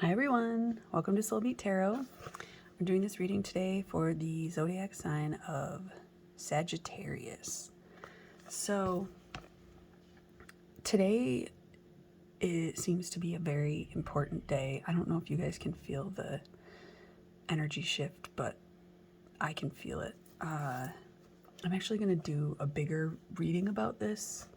Hi everyone, welcome to Soulbeat Tarot. I'm doing this reading today for the zodiac sign of Sagittarius. So today it seems to be a very important day. I don't know if you guys can feel the energy shift, but I can feel it. I'm actually going to do a bigger reading about this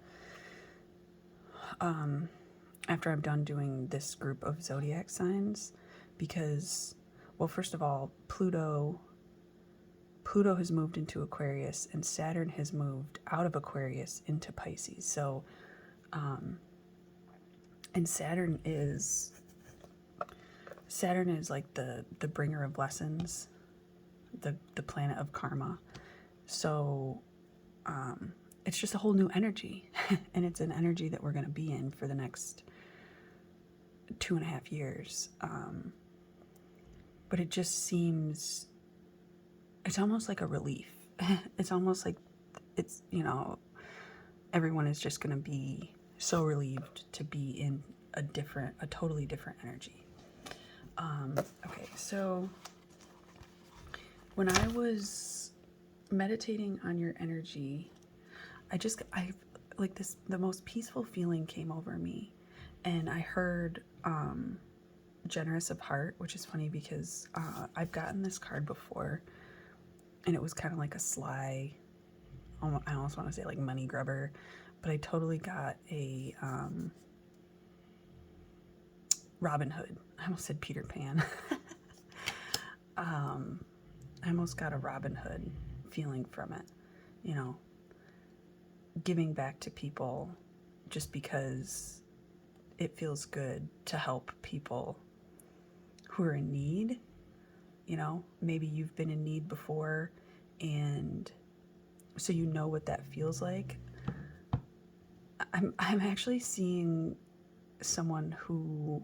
after I'm done doing this group of zodiac signs, because, well, first of all, Pluto has moved into Aquarius and Saturn has moved out of Aquarius into Pisces. So, and Saturn is like the bringer of lessons, the planet of karma. So, it's just a whole new energy, and it's an energy that we're going to be in for the next 2.5 years. But it just seems, it's almost like a relief. It's almost like it's, everyone is just going to be so relieved to be in a totally different energy. Okay, so when I was meditating on your energy, I like this, the most peaceful feeling came over me, and I heard generous of heart, which is funny because I've gotten this card before, and it was kind of like a sly, I almost want to say like money grubber, but I totally got a Robin Hood. I almost said Peter Pan. I almost got a Robin Hood feeling from it, giving back to people just because it feels good to help people who are in need. Maybe you've been in need before, and so you know what that feels like. I'm actually seeing someone who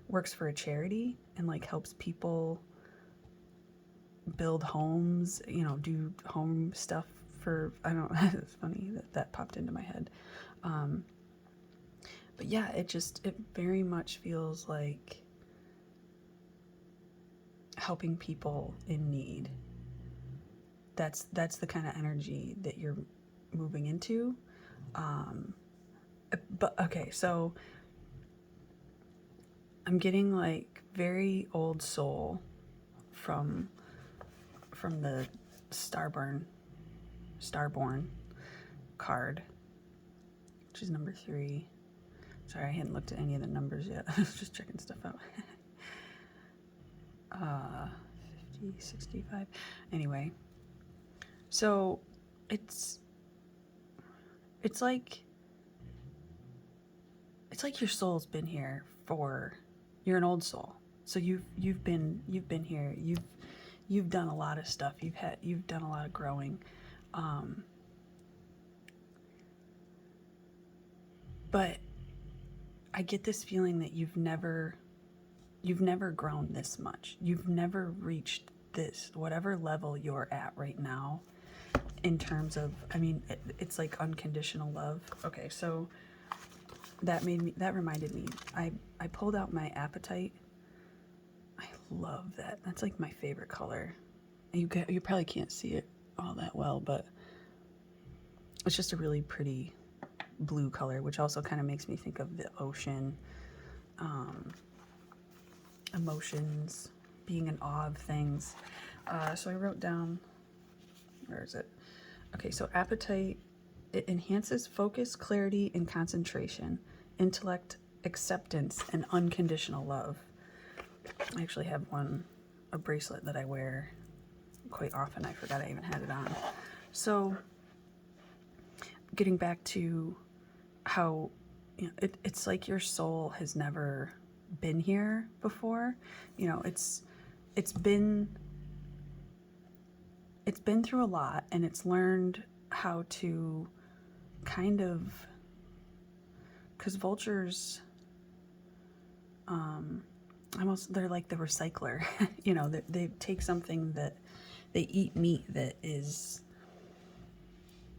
works for a charity and like helps people build homes, do home stuff for, I don't know, it's funny that popped into my head. But yeah, it very much feels like helping people in need. That's the kind of energy that you're moving into. But okay, so I'm getting like very old soul from the Starborn card, which is number 3. Sorry, I hadn't looked at any of the numbers yet. I was just checking stuff out. 50, 65. Anyway, so it's like your soul's been here for, you're an old soul. So you've been here. You've done a lot of stuff. You've done a lot of growing. But I get this feeling that you've never grown this much. You've never reached this, whatever level you're at right now, in terms of, it's like unconditional love. Okay, so that reminded me, I pulled out my Apatite. I love that. That's like my favorite color. You probably can't see it all that well, but it's just a really pretty blue color, which also kind of makes me think of the ocean, emotions, being in awe of things. So I wrote down, where is it? Okay, so Apatite, it enhances focus, clarity, and concentration, intellect, acceptance, and unconditional love. I actually have a bracelet that I wear quite often. I forgot I even had it on. So getting back to how, it's like your soul has never been here before. It's been through a lot, and it's learned how to kind of, because vultures, they're like the recycler. They take something that they eat meat that is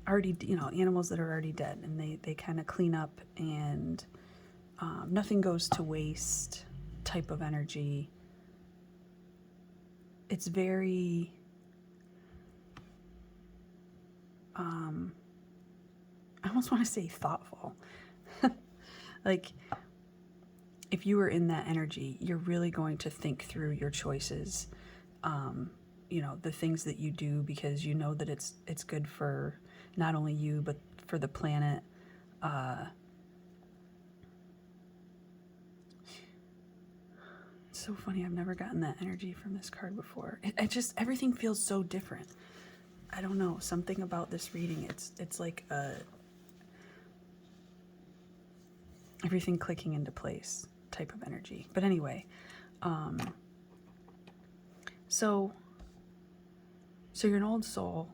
already, animals that are already dead, and they kind of clean up and nothing goes to waste type of energy. It's very, I almost want to say thoughtful. Like, if you were in that energy, you're really going to think through your choices, you know, the things that you do, because you know that it's good for not only you, but for the planet. It's so funny, I've never gotten that energy from this card before. It just, everything feels so different. I don't know, something about this reading, it's like everything clicking into place type of energy. But anyway, so you're an old soul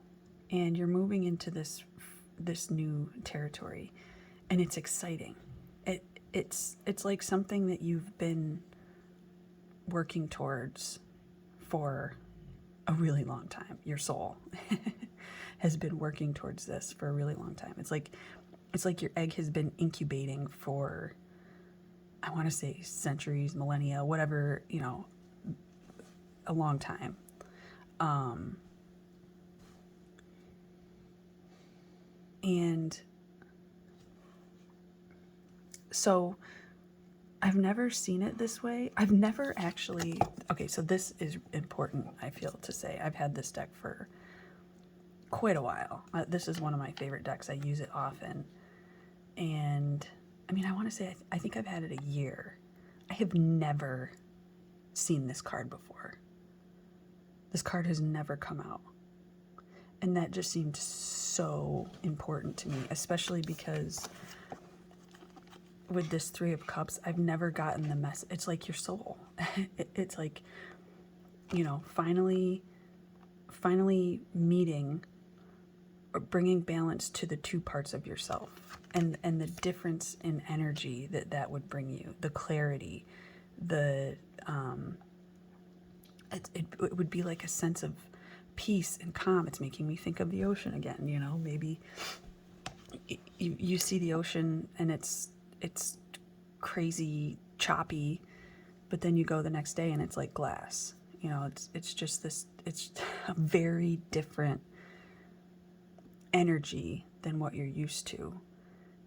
and you're moving into this new territory, and it's exciting. It's like something that you've been working towards for a really long time. Your soul has been working towards this for a really long time. It's like your egg has been incubating for, I want to say centuries, millennia, whatever, you know, a long time. And so I've never seen it this way. I've never actually, okay, so this is important, I feel, to say. I've had this deck for quite a while. This is one of my favorite decks. I use it often. And I mean, I want to say, I think I've had it a year. I have never seen this card before. This card has never come out. And that just seemed so important to me, especially because with this Three of Cups, I've never gotten the mess. It's like your soul. It's like, you know, finally meeting or bringing balance to the two parts of yourself, and the difference in energy that would bring you, the clarity, the it would be like a sense of peace and calm. It's making me think of the ocean again. You know, maybe you see the ocean and it's crazy choppy, but then you go the next day and it's like glass. You know, it's just this, it's a very different energy than what you're used to,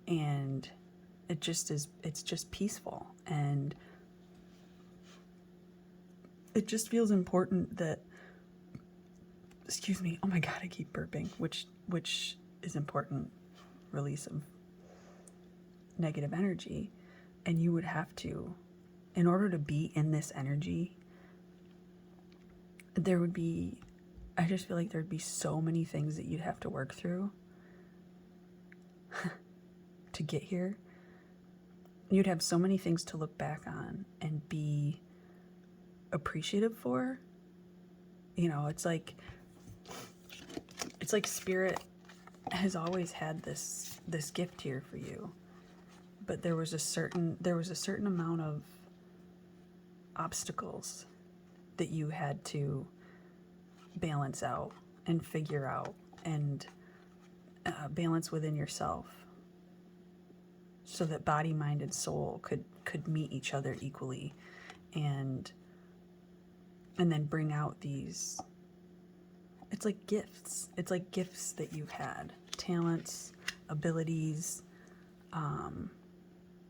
and it just is, it's just peaceful, and it just feels important that, excuse me, oh my god, I keep burping, which is important, release of negative energy. And you would have to, in order to be in this energy, there would be, I just feel like there'd be so many things that you'd have to work through to get here. You'd have so many things to look back on and be appreciative for. You know, it's like Spirit has always had this gift here for you. But there was a certain amount of obstacles that you had to balance out and figure out, and balance within yourself, so that body, mind, and soul could meet each other equally, and then bring out these, it's like gifts. It's like gifts that you've had, talents, abilities,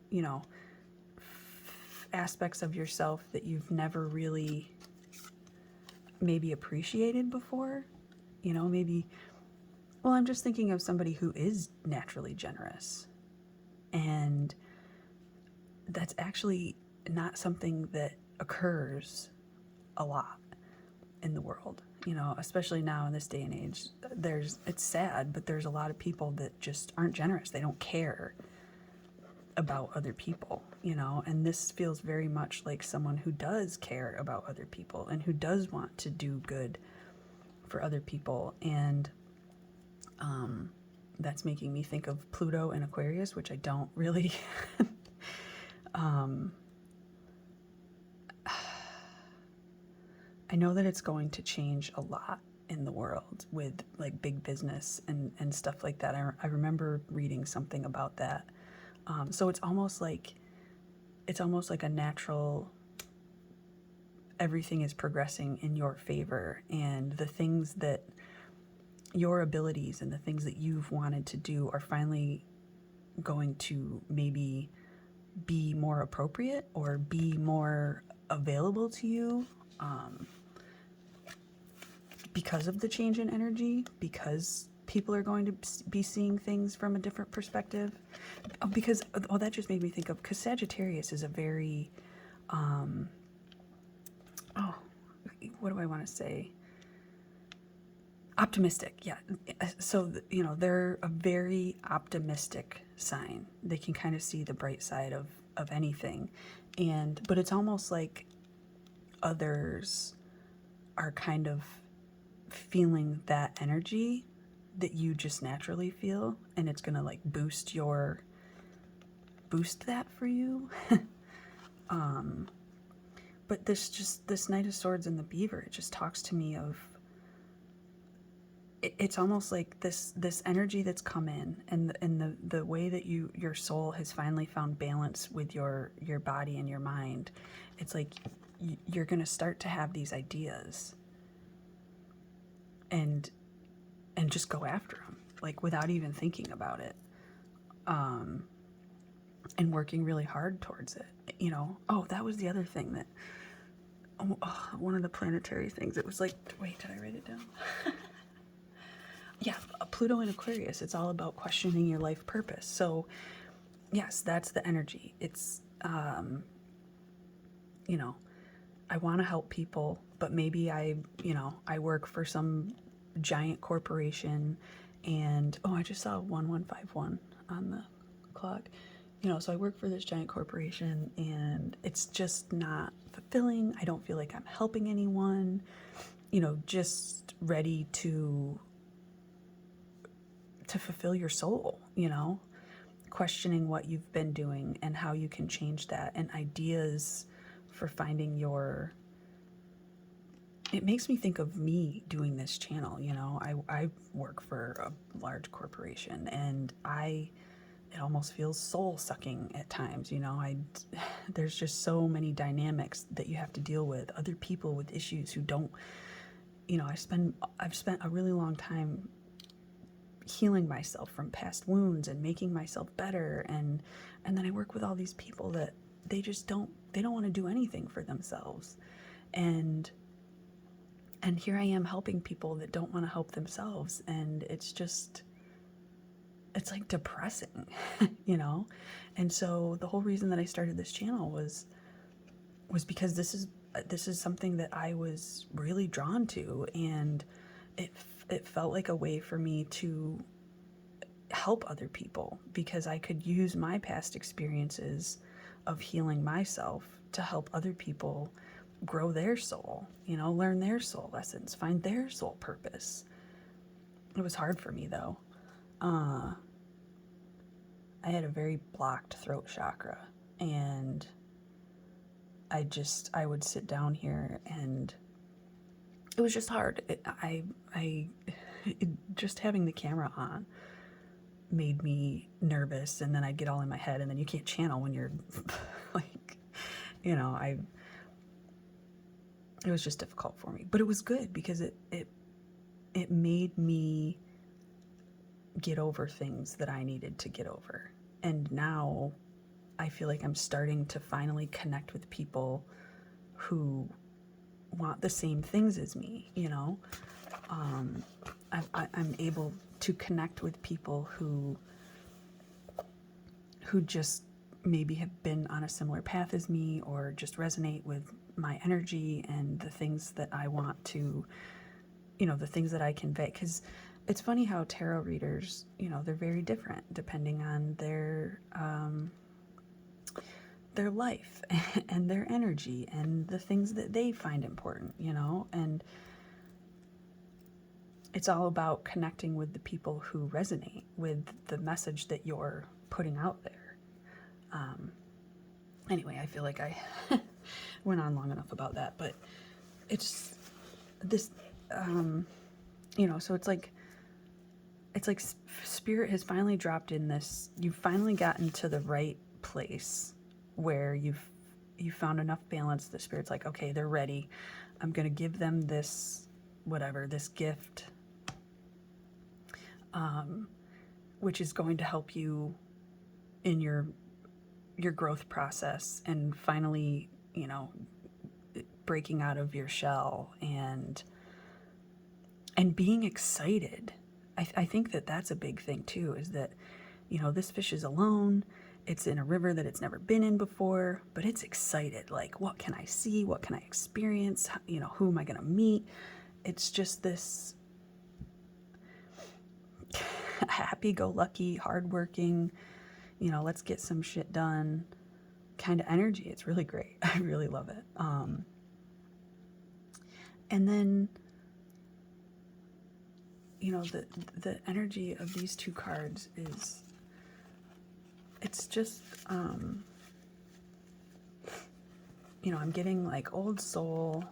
you know, aspects of yourself that you've never really maybe appreciated before. You know, maybe, well, I'm just thinking of somebody who is naturally generous, and that's actually not something that occurs a lot in the world. You know, especially now in this day and age, it's sad, but there's a lot of people that just aren't generous. They don't care about other people, you know, and this feels very much like someone who does care about other people and who does want to do good for other people. And that's making me think of Pluto and Aquarius, which I don't really I know that it's going to change a lot in the world with like big business and stuff like that. I remember reading something about that. So it's almost like it's almost like a natural, everything is progressing in your favor, and the things that your abilities and the things that you've wanted to do are finally going to maybe be more appropriate or be more available to you, because of the change in energy, because people are going to be seeing things from a different perspective. Because, oh, that just made me think of, because Sagittarius is a very, oh, what do I want to say? Optimistic, yeah. So, you know, they're a very optimistic sign. They can kind of see the bright side of anything. But it's almost like others are kind of feeling that energy that you just naturally feel, and it's gonna like boost that for you. But this Knight of Swords and the Beaver, it just talks to me of, it's almost like this energy that's come in, and the way that your soul has finally found balance with your body and your mind. It's like you're gonna start to have these ideas and just go after them, like without even thinking about it, and working really hard towards it. You know, oh, that was the other thing that, one of the planetary things. It was like, wait, did I write it down? Yeah, Pluto in Aquarius. It's all about questioning your life purpose. So, yes, that's the energy. It's, you know, I want to help people, but maybe I work for some giant corporation, and I just saw 1151 on the clock. You know, so I work for this giant corporation, and it's just not fulfilling. I don't feel like I'm helping anyone. You know, just ready to fulfill your soul, you know, questioning what you've been doing and how you can change that, and ideas for finding it makes me think of me doing this channel. You know, I work for a large corporation, and it almost feels soul sucking at times. You know, there's just so many dynamics that you have to deal with, other people with issues who don't, you know, I've spent a really long time healing myself from past wounds and making myself better, and then I work with all these people that they don't want to do anything for themselves, and here I am helping people that don't want to help themselves, and it's like depressing. You know. And so the whole reason that I started this channel was because this is something that I was really drawn to, and it felt like a way for me to help other people, because I could use my past experiences of healing myself to help other people grow their soul, you know, learn their soul lessons, find their soul purpose. It was hard for me though. I had a very blocked throat chakra, and I would sit down here, and it was just hard. Just having the camera on made me nervous, and then I'd get all in my head, and then you can't channel when you're like, you know, it was just difficult for me, but it was good because it made me get over things that I needed to get over. And now I feel like I'm starting to finally connect with people who want the same things as me, you know. I'm able to connect with people who just maybe have been on a similar path as me, or just resonate with my energy and the things that I want to, you know, the things that I convey. Because it's funny how tarot readers, you know, they're very different depending on their life and their energy and the things that they find important, you know. And it's all about connecting with the people who resonate with the message that you're putting out there. Anyway, I feel like I went on long enough about that, but it's this, you know, so it's like Spirit has finally dropped in this. You've finally gotten to the right place where you found enough balance. The Spirit's like, okay, they're ready. I'm going to give them this, whatever, this gift, which is going to help you in your growth process and finally, you know, breaking out of your shell and being excited. I think that that's a big thing too, is that, you know, this fish is alone. It's in a river that it's never been in before, but it's excited. Like, what can I see? What can I experience? You know, who am I going to meet? It's just this happy-go-lucky, hardworking, you know, let's get some shit done kind of energy. It's really great. I really love it. And then, you know, the energy of these two cards is, it's just, you know, I'm getting like old soul,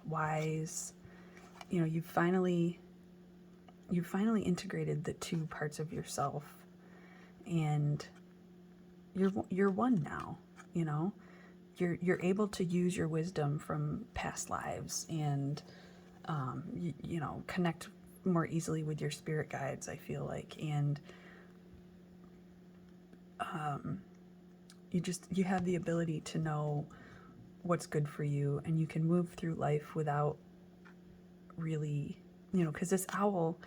wise, you know, you finally integrated the two parts of yourself, and you're one now, you know, you're able to use your wisdom from past lives and, you know, connect more easily with your spirit guides, I feel like, and you have the ability to know what's good for you, and you can move through life without really, you know, because this owl,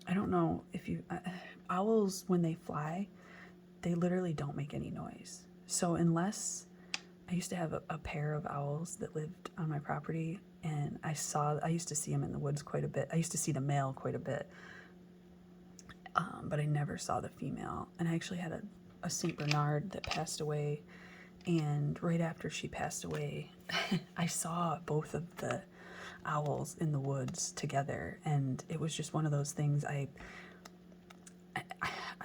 I don't know if you, owls, when they fly, they literally don't make any noise. So unless, I used to have a pair of owls that lived on my property, and I used to see them in the woods quite a bit. I used to see the male quite a bit, but I never saw the female. And I actually had a St. Bernard that passed away, and right after she passed away, I saw both of the owls in the woods together, and it was just one of those things. I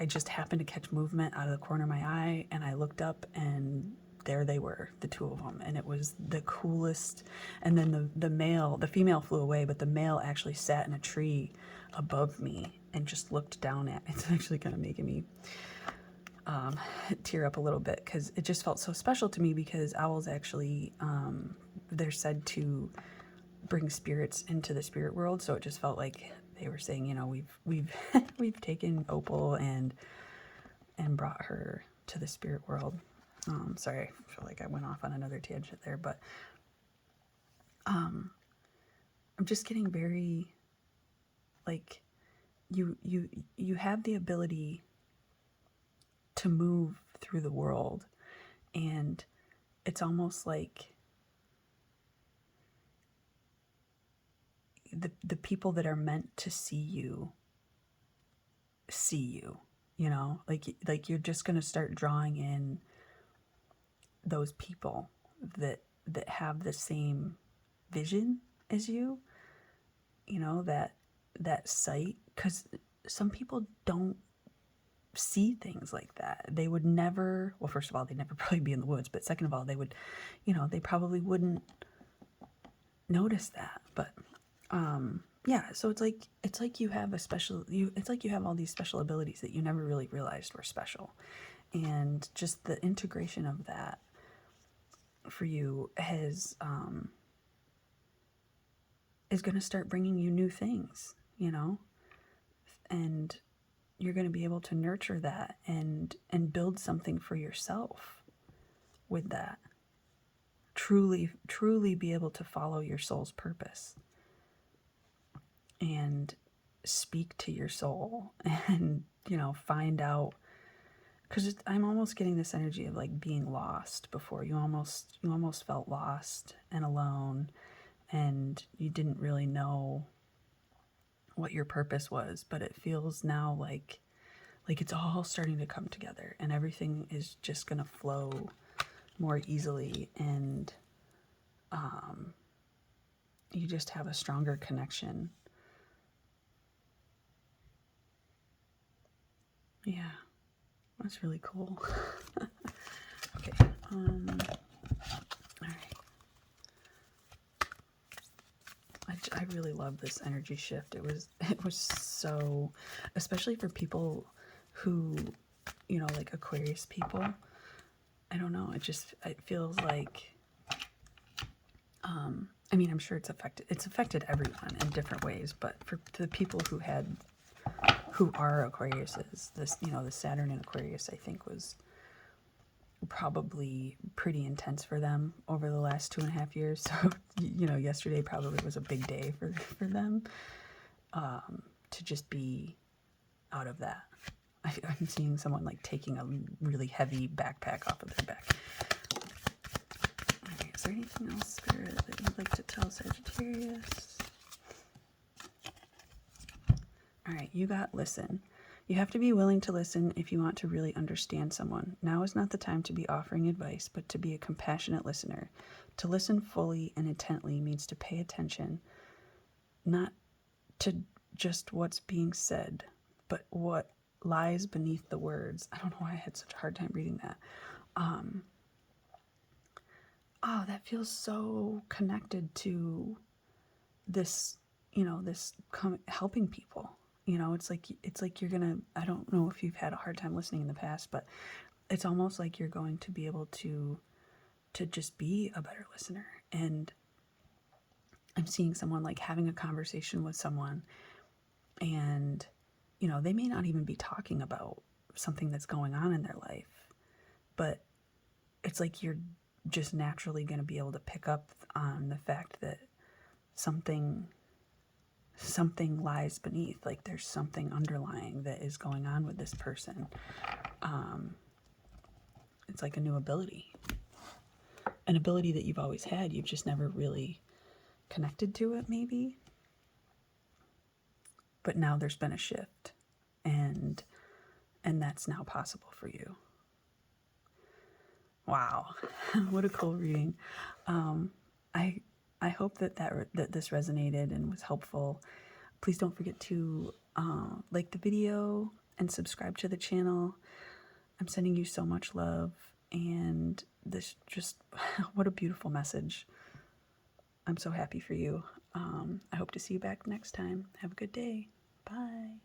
just happened to catch movement out of the corner of my eye, and I looked up, and there they were, the two of them, and it was the coolest. And then the female flew away, but the male actually sat in a tree above me and just looked down at me. It's actually kind of making me tear up a little bit, because it just felt so special to me, because owls actually, they're said to bring spirits into the spirit world. So it just felt like they were saying, you know, we've taken Opal and brought her to the spirit world. Sorry, I feel like I went off on another tangent there, but I'm just getting very, like, you have the ability to move through the world, and it's almost like the people that are meant to see you, you know, like you're just going to start drawing in those people that have the same vision as you, you know, that sight, because some people don't see things like that. They would never, well, first of all, they'd never probably be in the woods, but second of all, they would, you know, they probably wouldn't notice that. But yeah, so it's like you have it's like you have all these special abilities that you never really realized were special, and just the integration of that for you is going to start bringing you new things, you know, and you're going to be able to nurture that and build something for yourself with that. Truly be able to follow your soul's purpose and speak to your soul, and, you know, find out, because I'm almost getting this energy of like being lost before. You almost felt lost and alone, and you didn't really know what your purpose was, but it feels now like it's all starting to come together, and everything is just going to flow more easily, and you just have a stronger connection. Yeah, that's really cool. Okay, all right. I really love this energy shift. It was so, especially for people who, you know, like Aquarius people, I don't know. It feels like, I mean, I'm sure it's affected everyone in different ways, but for the people who are Aquariuses, this, the Saturn in Aquarius, I think was probably pretty intense for them over the last 2.5 years. So, yesterday probably was a big day for them, to just be out of that. I'm seeing someone like taking a really heavy backpack off of their back. Okay, is there anything else, Spirit, that you'd like to tell Sagittarius? All right, you got listen. You have to be willing to listen if you want to really understand someone. Now is not the time to be offering advice, but to be a compassionate listener. To listen fully and intently means to pay attention, not to just what's being said, but what lies beneath the words. I don't know why I had such a hard time reading that. Oh, that feels so connected to this, helping people. It's like you're gonna, I don't know if you've had a hard time listening in the past, but it's almost like you're going to be able to just be a better listener. And I'm seeing someone like having a conversation with someone, and they may not even be talking about something that's going on in their life, but it's like you're just naturally going to be able to pick up on the fact that something lies beneath, like there's something underlying that is going on with this person. It's like a new ability, an ability that you've always had, you've just never really connected to it, maybe. But now there's been a shift, and that's now possible for you. Wow. What a cool reading. I hope that this resonated and was helpful. Please don't forget to like the video and subscribe to the channel. I'm sending you so much love, and this just, what a beautiful message. I'm so happy for you. I hope to see you back next time. Have a good day. Bye.